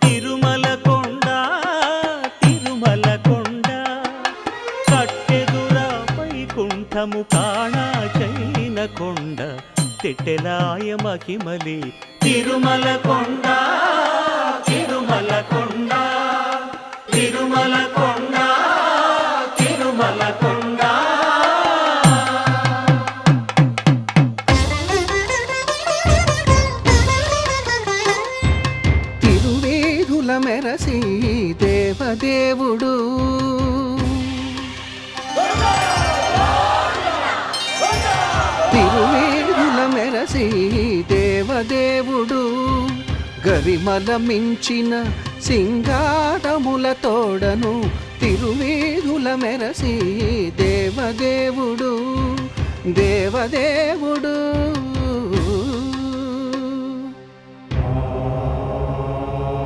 తిరుమల కొండ తిరుమల కొండ కట్టెదురా వైకుంఠము కాణా చైన కొండ తెట్టెలాయ మహిమలి తిరుమల కొండ తిరుమల కొండ తిరుమల కొండ తిరుమల కొండ. తిరువేధుల మెరసి దేవదేవుడు తిరువేధుల మెరసి దేవదేవుడు గరిమల మించిన సింగారముల తోడను తిరువేధుల మెరసి దేవదేవుడు దేవదేవుడు.